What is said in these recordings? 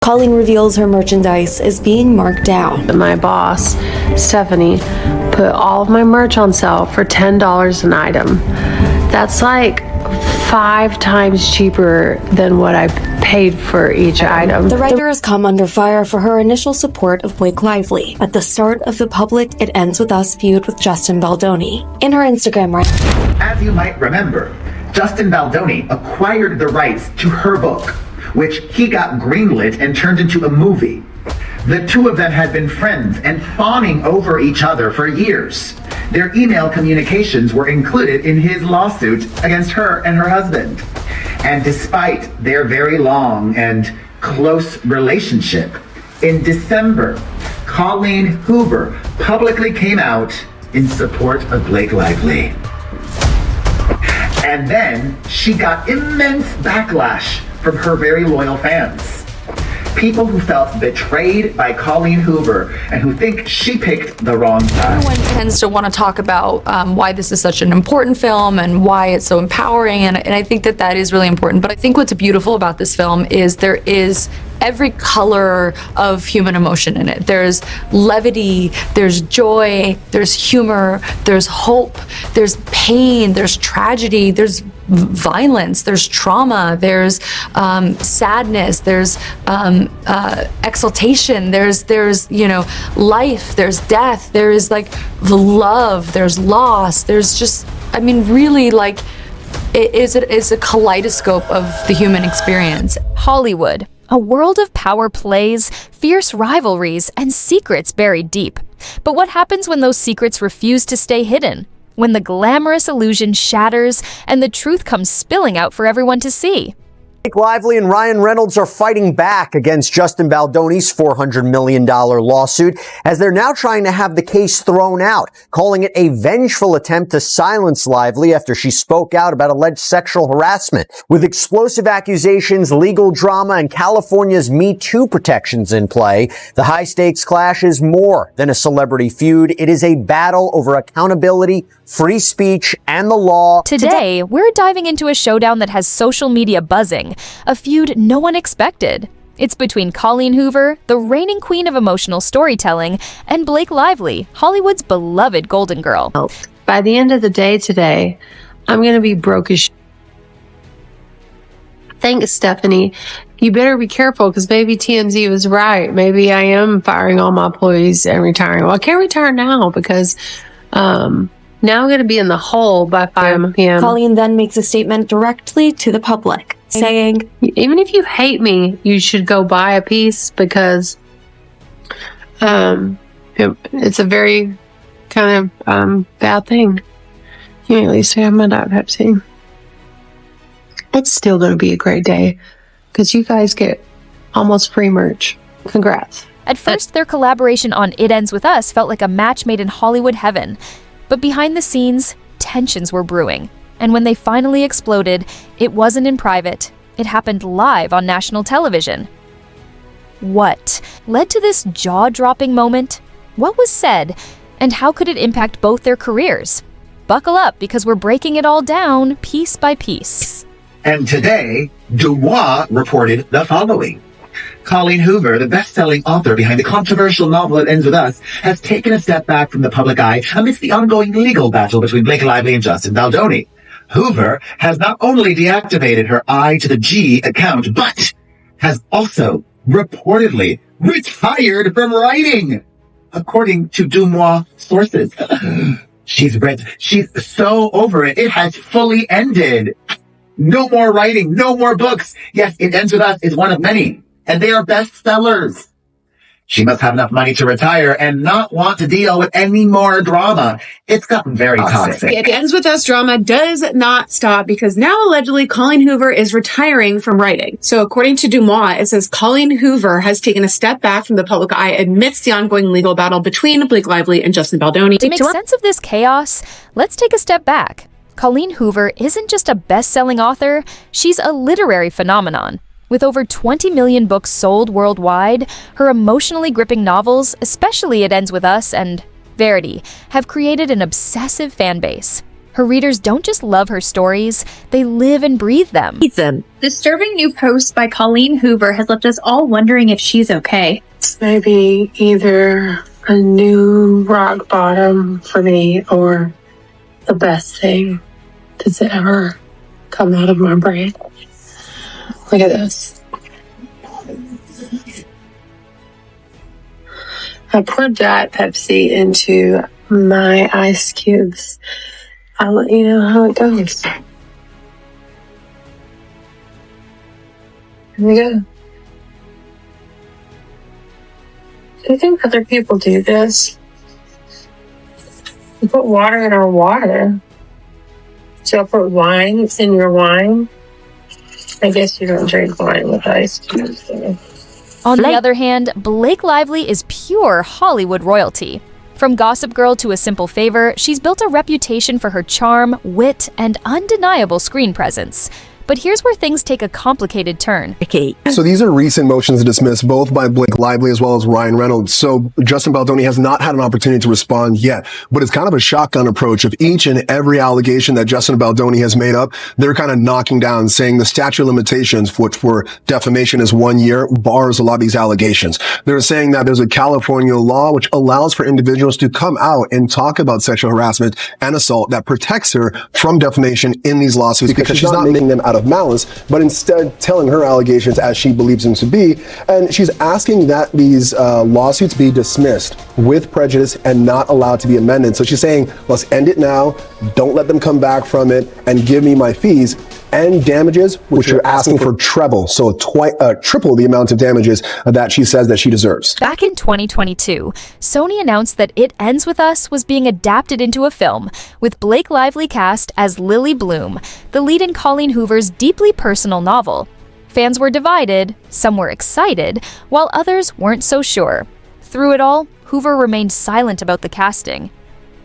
Colleen reveals her merchandise is being marked down. My boss, Stephanie, put all of my merch on sale for $10 an item. That's like 5 times cheaper than what I paid for each item. The writer has come under fire for her initial support of Blake Lively. At the start of the public It Ends With Us feud with Justin Baldoni. In her Instagram write, as you might remember, Justin Baldoni acquired the rights to her book, which he got greenlit and turned into a movie. The two of them had been friends and fawning over each other for years. Their email communications were included in his lawsuit against her and her husband. And despite their very long and close relationship, in December, Colleen Hoover publicly came out in support of Blake Lively. And then she got immense backlash from her very loyal fans. People who felt betrayed by Colleen Hoover and who think she picked the wrong side. Everyone tends to want to talk about why this is such an important film and why it's so empowering, and I think that is really important. But I think what's beautiful about this film is there is every color of human emotion in it. There's levity, there's joy, there's humor, there's hope, there's pain, there's tragedy, there's violence, there's trauma, there's sadness, there's exaltation, there's life, there's death, there is like the love, there's loss, there's just, I mean, really, like, it is a kaleidoscope of the human experience. Hollywood, a world of power plays, fierce rivalries, and secrets buried deep. But what happens when those secrets refuse to stay hidden? When the glamorous illusion shatters and the truth comes spilling out for everyone to see? Blake Lively and Ryan Reynolds are fighting back against Justin Baldoni's $400 million lawsuit as they're now trying to have the case thrown out, calling it a vengeful attempt to silence Lively after she spoke out about alleged sexual harassment. With explosive accusations, legal drama, and California's Me Too protections in play, the high-stakes clash is more than a celebrity feud. It is a battle over accountability, free speech, and the law. Today, we're diving into a showdown that has social media buzzing, a feud no one expected. It's between Colleen Hoover, the reigning queen of emotional storytelling, and Blake Lively, Hollywood's beloved golden girl. By the end of the day today, I'm going to be broke as Thanks, Stephanie. You better be careful because maybe TMZ was right. Maybe I am firing all my employees and retiring. Well, I can't retire now because now I'm going to be in the hole by 5 p.m. Colleen then makes a statement directly to the public, saying, even if you hate me, you should go buy a piece because it's a very kind of bad thing. You at least have my Diet Pepsi. It's still going to be a great day because you guys get almost free merch. Congrats. At first, their collaboration on It Ends With Us felt like a match made in Hollywood heaven. But behind the scenes, tensions were brewing. And when they finally exploded, it wasn't in private. It happened live on national television. What led to this jaw-dropping moment? What was said? And how could it impact both their careers? Buckle up because we're breaking it all down piece by piece. And today, Dubois reported the following. Colleen Hoover, the best-selling author behind the controversial novel It Ends With Us, has taken a step back from the public eye amidst the ongoing legal battle between Blake Lively and Justin Baldoni. Hoover has not only deactivated her I to the G account, but has also reportedly retired from writing, according to Dubois sources. She's so over it. It has fully ended. No more writing, no more books. Yes, It Ends With Us is one of many, and they are bestsellers. She must have enough money to retire and not want to deal with any more drama. It's gotten very toxic. It Ends With Us drama does not stop because now allegedly Colleen Hoover is retiring from writing. So according to Dubois, it says Colleen Hoover has taken a step back from the public eye amidst the ongoing legal battle between Blake Lively and Justin Baldoni. To make sense of this chaos, let's take a step back. Colleen Hoover isn't just a best-selling author, she's a literary phenomenon. With over 20 million books sold worldwide, her emotionally gripping novels, especially It Ends With Us and Verity, have created an obsessive fan base. Her readers don't just love her stories, they live and breathe them. Disturbing new post by Colleen Hoover has left us all wondering if she's okay. It's maybe either a new rock bottom for me or the best thing that's ever come out of my brain. Look at this. I poured Diet Pepsi into my ice cubes. I'll let you know how it goes. Here we go. Do you think other people do this? You put water in our water. So I'll put wine in your wine. I guess you don't drink wine with ice cubes. So. On the other hand, Blake Lively is pure Hollywood royalty. From Gossip Girl to A Simple Favor, she's built a reputation for her charm, wit, and undeniable screen presence. But here's where things take a complicated turn. So these are recent motions to dismiss, both by Blake Lively as well as Ryan Reynolds. So Justin Baldoni has not had an opportunity to respond yet, but it's kind of a shotgun approach of each and every allegation that Justin Baldoni has made up. They're kind of knocking down, saying the statute of limitations, which for defamation is 1 year, bars a lot of these allegations. They're saying that there's a California law which allows for individuals to come out and talk about sexual harassment and assault that protects her from defamation in these lawsuits because she's not making them out of malice, but instead telling her allegations as she believes them to be. And she's asking that these lawsuits be dismissed with prejudice and not allowed to be amended. So she's saying, let's end it now. Don't let them come back from it and give me my fees and damages, which you're asking for treble. So triple the amount of damages that she says that she deserves. Back in 2022, Sony announced that It Ends With Us was being adapted into a film, with Blake Lively cast as Lily Bloom, the lead in Colleen Hoover's deeply personal novel. Fans were divided, some were excited, while others weren't so sure. Through it all, Hoover remained silent about the casting.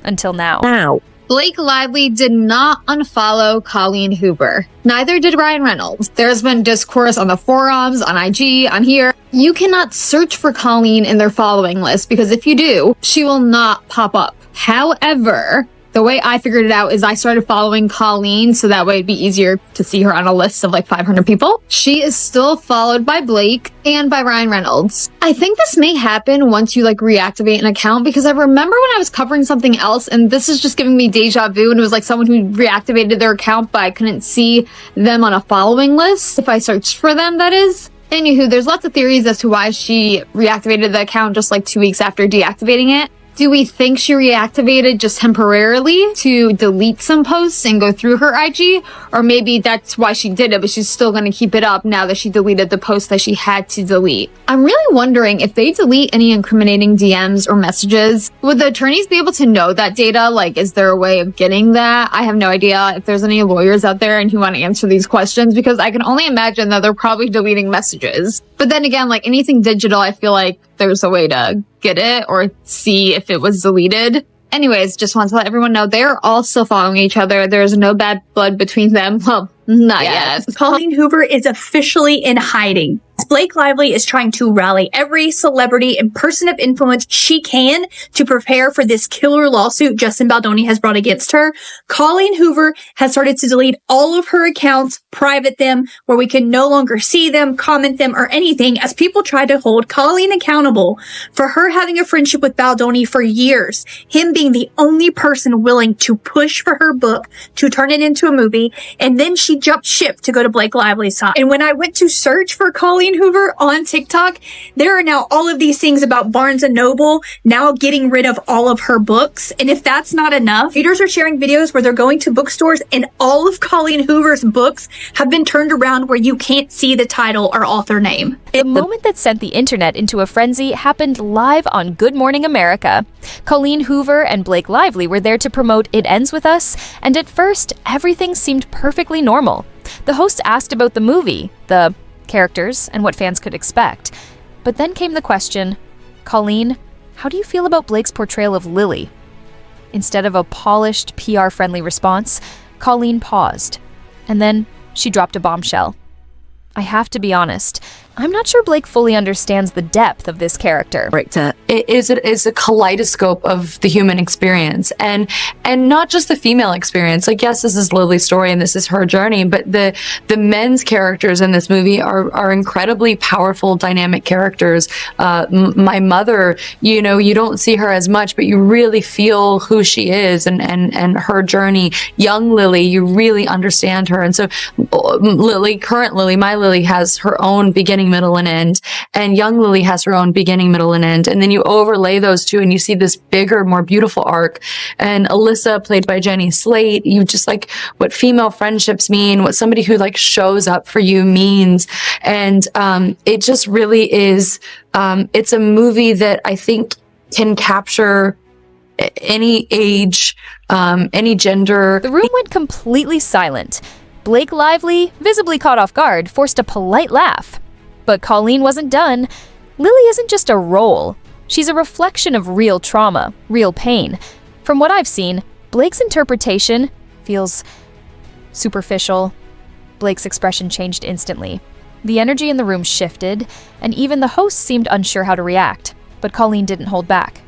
Until now. Blake Lively did not unfollow Colleen Hoover. Neither did Ryan Reynolds. There's been discourse on the forums, on IG, on here. You cannot search for Colleen in their following list because if you do, she will not pop up. However, the way I figured it out is I started following Colleen so that way it'd be easier to see her on a list of like 500 people. She is still followed by Blake and by Ryan Reynolds. I think this may happen once you like reactivate an account because I remember when I was covering something else and this is just giving me deja vu and it was like someone who reactivated their account but I couldn't see them on a following list if I searched for them, that is. Anywho, there's lots of theories as to why she reactivated the account just like 2 weeks after deactivating it. Do we think she reactivated just temporarily to delete some posts and go through her IG? Or maybe that's why she did it, but she's still going to keep it up now that she deleted the post that she had to delete. I'm really wondering if they delete any incriminating DMs or messages, would the attorneys be able to know that data? Like, is there a way of getting that? I have no idea if there's any lawyers out there and who want to answer these questions because I can only imagine that they're probably deleting messages. But then again, like anything digital, I feel like there's a way to get it or see if it was deleted. Anyways, just want to let everyone know they're all still following each other. There's no bad blood between them. Well, not yet. Colleen Hoover is officially in hiding. Blake Lively is trying to rally every celebrity and person of influence she can to prepare for this killer lawsuit Justin Baldoni has brought against her. Colleen Hoover has started to delete all of her accounts, private them, where we can no longer see them, comment them, or anything as people try to hold Colleen accountable for her having a friendship with Baldoni for years, him being the only person willing to push for her book to turn it into a movie, and then she jumped ship to go to Blake Lively's side. And when I went to search for Colleen Hoover on TikTok, there are now all of these things about Barnes & Noble now getting rid of all of her books. And if that's not enough, readers are sharing videos where they're going to bookstores and all of Colleen Hoover's books have been turned around where you can't see the title or author name. The moment that sent the internet into a frenzy happened live on Good Morning America. Colleen Hoover and Blake Lively were there to promote It Ends With Us, and at first, everything seemed perfectly normal. The host asked about the movie, the characters, and what fans could expect. But then came the question, Colleen, how do you feel about Blake's portrayal of Lily? Instead of a polished, PR-friendly response, Colleen paused. And then she dropped a bombshell. I have to be honest, I'm not sure Blake fully understands the depth of this character. It is a kaleidoscope of the human experience, and not just the female experience. Like, yes, this is Lily's story and this is her journey, but the men's characters in this movie are incredibly powerful, dynamic characters. My mother, you don't see her as much, but you really feel who she is and her journey. Young Lily, you really understand her. And so current Lily, my Lily, has her own beginning, middle, and end, and young Lily has her own beginning, middle, and end. And then you overlay those two and you see this bigger, more beautiful arc. And Alyssa, played by Jenny Slate, you just like what female friendships mean, what somebody who like shows up for you means. And it just really is, it's a movie that I think can capture any age, any gender. The room went completely silent. Blake Lively, visibly caught off guard, forced a polite laugh. But Colleen wasn't done. Lily isn't just a role. She's a reflection of real trauma, real pain. From what I've seen, Blake's interpretation feels superficial. Blake's expression changed instantly. The energy in the room shifted, and even the host seemed unsure how to react. But Colleen didn't hold back.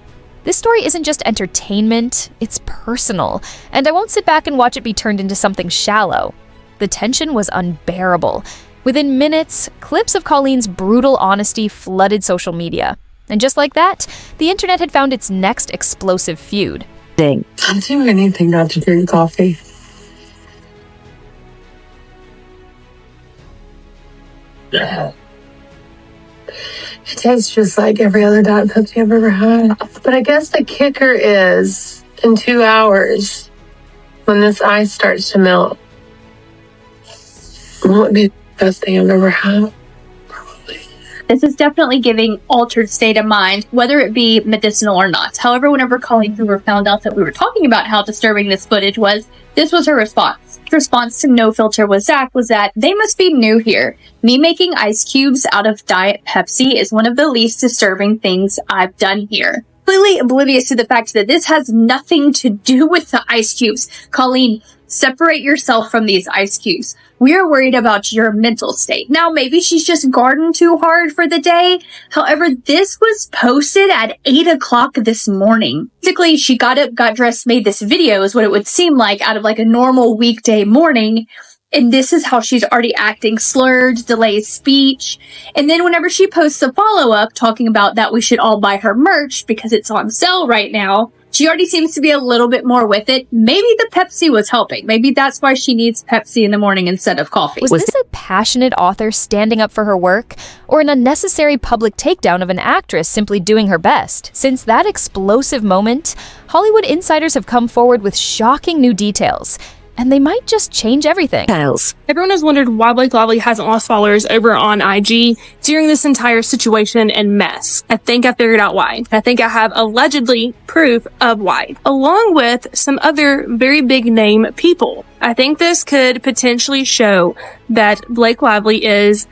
This story isn't just entertainment, it's personal, and I won't sit back and watch it be turned into something shallow. The tension was unbearable. Within minutes, clips of Colleen's brutal honesty flooded social media. And just like that, the internet had found its next explosive feud. I'm doing anything not to drink coffee. It tastes just like every other Diet Pepsi I've ever had. But I guess the kicker is, in 2 hours, when this ice starts to melt, it won't be the best thing I've ever had. This is definitely giving altered state of mind, whether it be medicinal or not. However, whenever Colleen Hoover found out that we were talking about how disturbing this footage was, this was her response. Her response to No Filter with Zach was that they must be new here. Me making ice cubes out of Diet Pepsi is one of the least disturbing things I've done here. Completely oblivious to the fact that this has nothing to do with the ice cubes. Colleen, separate yourself from these ice cubes. We are worried about your mental state. Now, maybe she's just gardened too hard for the day. However, this was posted at 8 o'clock this morning. Basically, she got up, got dressed, made this video is what it would seem like out of like a normal weekday morning. And this is how she's already acting slurred, delayed speech. And then whenever she posts a follow-up talking about that we should all buy her merch because it's on sale right now, she already seems to be a little bit more with it. Maybe the Pepsi was helping. Maybe that's why she needs Pepsi in the morning instead of coffee. Was this a passionate author standing up for her work, or an unnecessary public takedown of an actress simply doing her best? Since that explosive moment, Hollywood insiders have come forward with shocking new details. And they might just change everything. Everyone has wondered why Blake Lively hasn't lost followers over on IG during this entire situation and mess. I think I figured out why. I think I have allegedly proof of why, along with some other very big name people. I think this could potentially show that Blake Lively is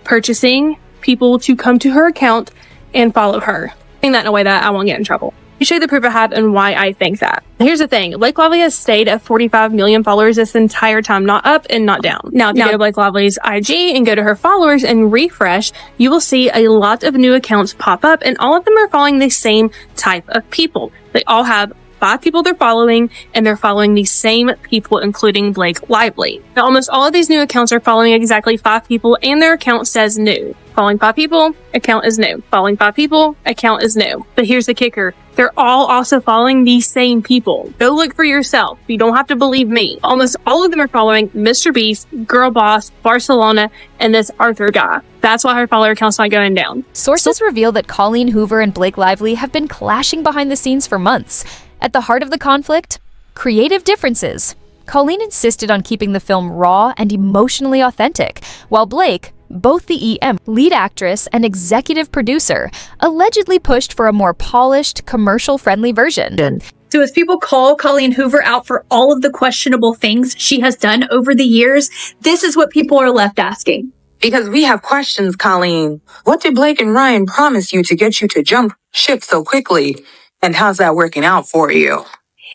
purchasing people to come to her account and follow her. Saying that in a way that I won't get in trouble. You show you the proof I have and why I think that. Here's the thing. Blake Lively has stayed at 45 million followers this entire time, not up and not down. Now, if you go to Blake Lively's IG and go to her followers and refresh, you will see a lot of new accounts pop up, and all of them are following the same type of people. They all have 5 people they're following, and they're following the same people, including Blake Lively. Now, almost all of these new accounts are following exactly 5 people, and their account says new. Following 5 people, account is new. Following 5 people, account is new. But here's the kicker. They're all also following the same people. Go look for yourself. You don't have to believe me. Almost all of them are following Mr. Beast, Girl Boss, Barcelona, and this Arthur guy. That's why her follower count's not going down. Sources reveal that Colleen Hoover and Blake Lively have been clashing behind the scenes for months. At the heart of the conflict, creative differences. Colleen insisted on keeping the film raw and emotionally authentic, while Blake, both the EM, lead actress, and executive producer, allegedly pushed for a more polished, commercial-friendly version. So as people call Colleen Hoover out for all of the questionable things she has done over the years, this is what people are left asking. Because we have questions, Colleen. What did Blake and Ryan promise you to get you to jump ship so quickly? And how's that working out for you?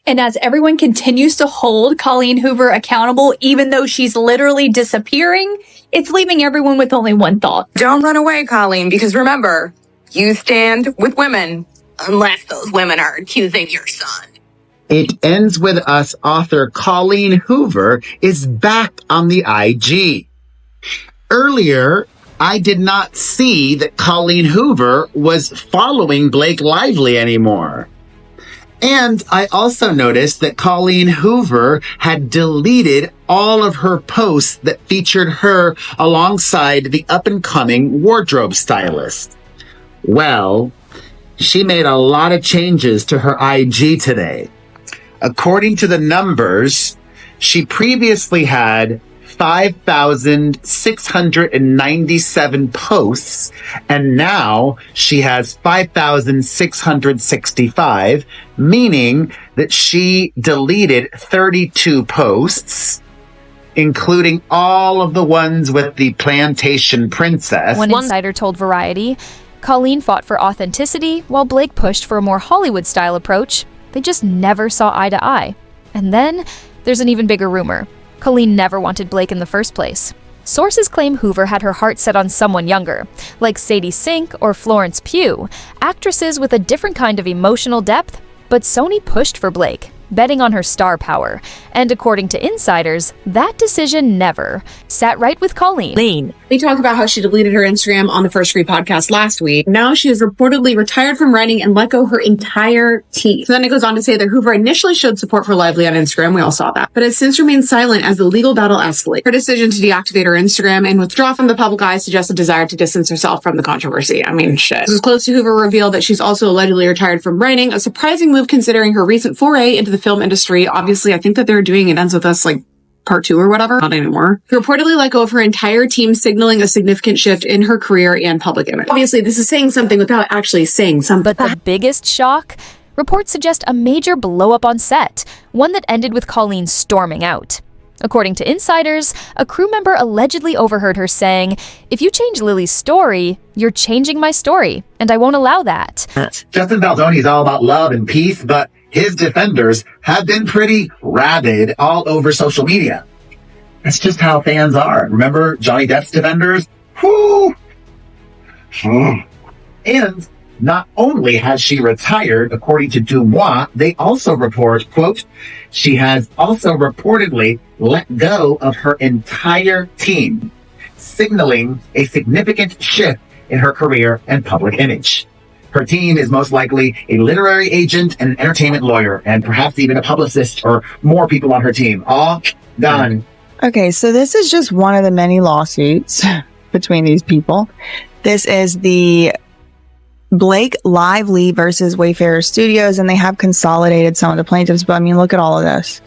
And as everyone continues to hold Colleen Hoover accountable, even though she's literally disappearing, it's leaving everyone with only one thought. Don't run away, Colleen, because remember, you stand with women, unless those women are accusing your son. It ends with us author Colleen Hoover is back on the IG. Earlier, I did not see that Colleen Hoover was following Blake Lively anymore. And I also noticed that Colleen Hoover had deleted all of her posts that featured her alongside the up-and-coming wardrobe stylist. Well, she made a lot of changes to her IG today. According to the numbers, she previously had 5,697 posts, and now she has 5,665, meaning that she deleted 32 posts, including all of the ones with the plantation princess. One insider told Variety, Colleen fought for authenticity while Blake pushed for a more Hollywood-style approach. They just never saw eye to eye. And then there's an even bigger rumor. Colleen never wanted Blake in the first place. Sources claim Hoover had her heart set on someone younger, like Sadie Sink or Florence Pugh, actresses with a different kind of emotional depth, but Sony pushed for Blake, betting on her star power. And according to insiders, that decision never sat right with Colleen. We talked about how she deleted her Instagram on the First Free podcast last week. Now she has reportedly retired from writing and let go her entire team. So then it goes on to say that Hoover initially showed support for Lively on Instagram. We all saw that. But has since remained silent as the legal battle escalates. Her decision to deactivate her Instagram and withdraw from the public eye suggests a desire to distance herself from the controversy. I mean, shit. This is close to Hoover revealed that she's also allegedly retired from writing, a surprising move considering her recent foray into the film industry. Obviously, I think that they're doing It Ends With Us like part 2 or whatever. Not anymore. She reportedly let go of her entire team, signaling a significant shift in her career and public image. Obviously, this is saying something without actually saying something. But the biggest shock? Reports suggest a major blow-up on set, one that ended with Colleen storming out. According to insiders, a crew member allegedly overheard her saying, "If you change Lily's story, you're changing my story, and I won't allow that." Justin Baldoni is all about love and peace, but his defenders have been pretty rabid all over social media. That's just how fans are. Remember Johnny Depp's defenders? Whoo! And not only has she retired, according to Dumois, they also report, quote, she has also reportedly let go of her entire team, signaling a significant shift in her career and public image. Her team is most likely a literary agent and an entertainment lawyer, and perhaps even a publicist or more people on her team. All done. Okay, so this is just one of the many lawsuits between these people. This is the Blake Lively versus Wayfarer Studios, and they have consolidated some of the plaintiffs, but I mean, look at all of this.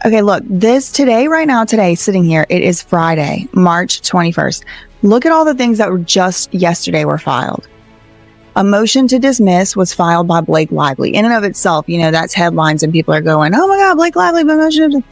Okay, look, this today, right now, today, sitting here, it is Friday, March 21st. Look at all the things that were just yesterday were filed. A motion to dismiss was filed by Blake Lively. In and of itself, you know, that's headlines and people are going, oh my God, Blake Lively, motion to...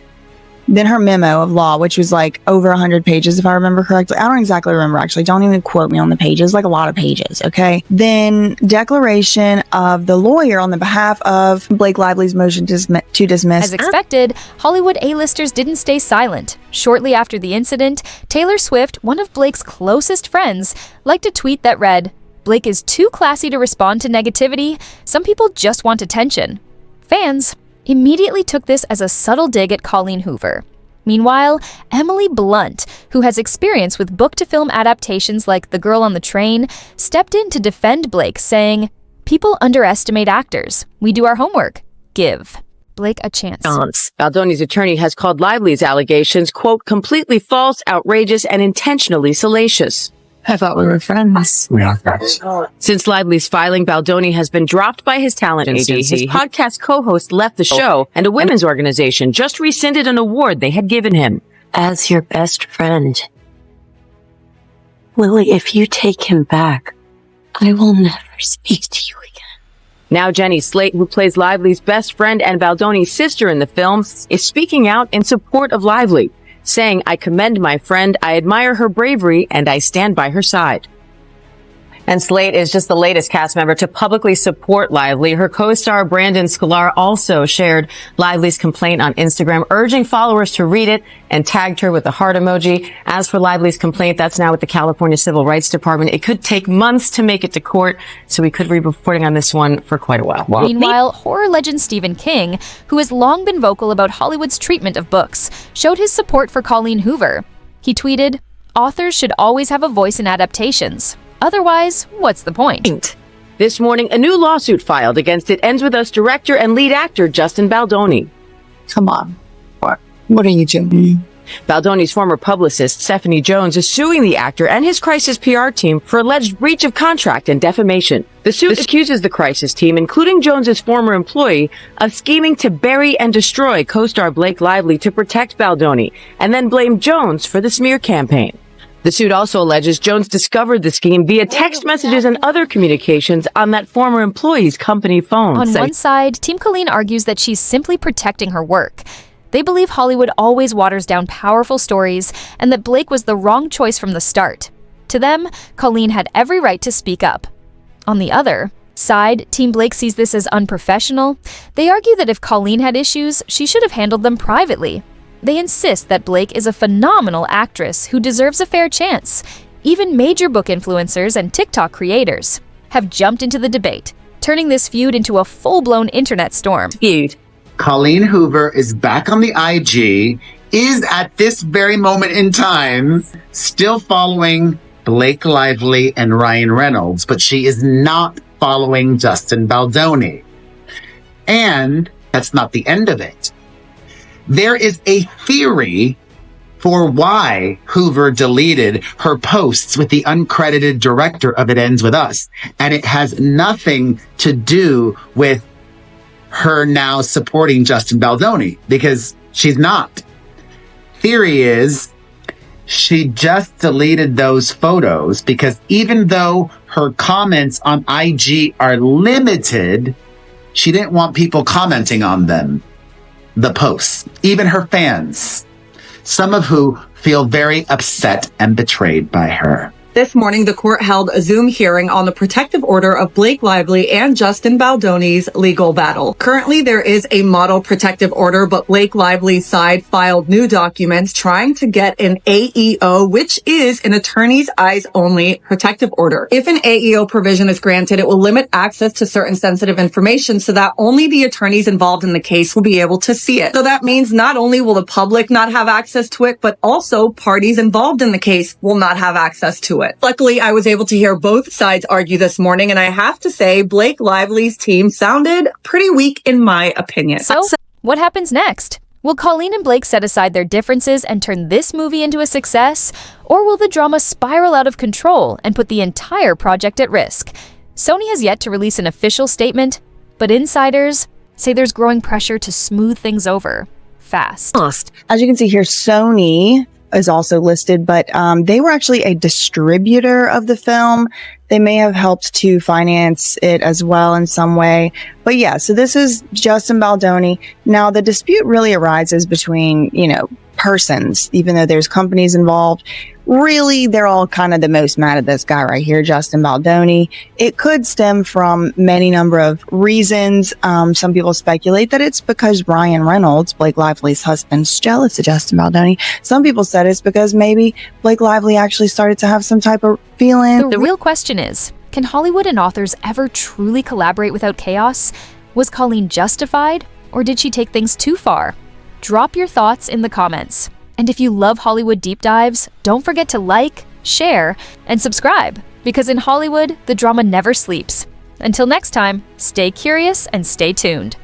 Then her memo of law, which was like over 100 pages, if I remember correctly. I don't exactly remember, actually. Don't even quote me on the pages, like a lot of pages, okay? Then declaration of the lawyer on the behalf of Blake Lively's motion to dismiss. As expected, Hollywood A-listers didn't stay silent. Shortly after the incident, Taylor Swift, one of Blake's closest friends, liked a tweet that read, "Blake is too classy to respond to negativity. Some people just want attention." Fans immediately took this as a subtle dig at Colleen Hoover. Meanwhile, Emily Blunt, who has experience with book-to-film adaptations like The Girl on the Train, stepped in to defend Blake, saying, "People underestimate actors. We do our homework. Give Blake a chance." Baldoni's attorney has called Lively's allegations, quote, completely false, outrageous, and intentionally salacious. I thought we were friends. We are friends. Since Lively's filing, Baldoni has been dropped by his talent agency. His podcast co-host left the show, and a women's organization just rescinded an award they had given him. As your best friend, Lily, if you take him back, I will never speak to you again. Now Jenny Slate, who plays Lively's best friend and Baldoni's sister in the film, is speaking out in support of Lively, saying, "I commend my friend, I admire her bravery, and I stand by her side." And Slate is just the latest cast member to publicly support Lively. Her co-star Brandon Sklar also shared Lively's complaint on Instagram, urging followers to read it and tagged her with the heart emoji. As for Lively's complaint, that's now with the California Civil Rights Department. It could take months to make it to court, so we could be reporting on this one for quite a while. Wow. Meanwhile, horror legend Stephen King, who has long been vocal about Hollywood's treatment of books, showed his support for Colleen Hoover. He tweeted, "Authors should always have a voice in adaptations. Otherwise, what's the point?" This morning, a new lawsuit filed against It Ends With Us director and lead actor Justin Baldoni. Come on. What are you doing? Baldoni's former publicist, Stephanie Jones, is suing the actor and his crisis PR team for alleged breach of contract and defamation. The suit accuses the crisis team, including Jones's former employee, of scheming to bury and destroy co-star Blake Lively to protect Baldoni, and then blame Jones for the smear campaign. The suit also alleges Jones discovered the scheme via text messages and other communications on that former employee's company phone. On one side, Team Colleen argues that she's simply protecting her work. They believe Hollywood always waters down powerful stories and that Blake was the wrong choice from the start. To them, Colleen had every right to speak up. On the other side, Team Blake sees this as unprofessional. They argue that if Colleen had issues, she should have handled them privately. They insist that Blake is a phenomenal actress who deserves a fair chance. Even major book influencers and TikTok creators have jumped into the debate, turning this feud into a full-blown internet storm. Feud. Colleen Hoover is back on the IG, is at this very moment in time still following Blake Lively and Ryan Reynolds, but she is not following Justin Baldoni. And that's not the end of it. There is a theory for why Hoover deleted her posts with the uncredited director of It Ends With Us. And it has nothing to do with her now supporting Justin Baldoni, because she's not. Theory is she just deleted those photos because even though her comments on IG are limited, she didn't want people commenting on them, the posts, even her fans, some of who feel very upset and betrayed by her. This morning, the court held a Zoom hearing on the protective order of Blake Lively and Justin Baldoni's legal battle. Currently, there is a model protective order, but Blake Lively's side filed new documents trying to get an AEO, which is an attorney's eyes only protective order. If an AEO provision is granted, it will limit access to certain sensitive information so that only the attorneys involved in the case will be able to see it. So that means not only will the public not have access to it, but also parties involved in the case will not have access to it. Luckily, I was able to hear both sides argue this morning, and I have to say Blake Lively's team sounded pretty weak in my opinion. So, what happens next? Will Colleen and Blake set aside their differences and turn this movie into a success? Or will the drama spiral out of control and put the entire project at risk? Sony has yet to release an official statement, but insiders say there's growing pressure to smooth things over fast. As you can see here, Sony is also listed, but they were actually a distributor of the film. They may have helped to finance it as well in some way. But yeah, so this is Justin Baldoni. Now, the dispute really arises between, persons, even though there's companies involved. Really, they're all kind of the most mad at this guy right here, Justin Baldoni. It could stem from many number of reasons. Some people speculate that it's because Ryan Reynolds, Blake Lively's husband's jealous of Justin Baldoni. Some people said it's because maybe Blake Lively actually started to have some type of feeling. The real question is, can Hollywood and authors ever truly collaborate without chaos? Was Colleen justified, or did she take things too far? Drop your thoughts in the comments. And if you love Hollywood deep dives, don't forget to like, share, and subscribe, because in Hollywood, the drama never sleeps. Until next time, stay curious and stay tuned.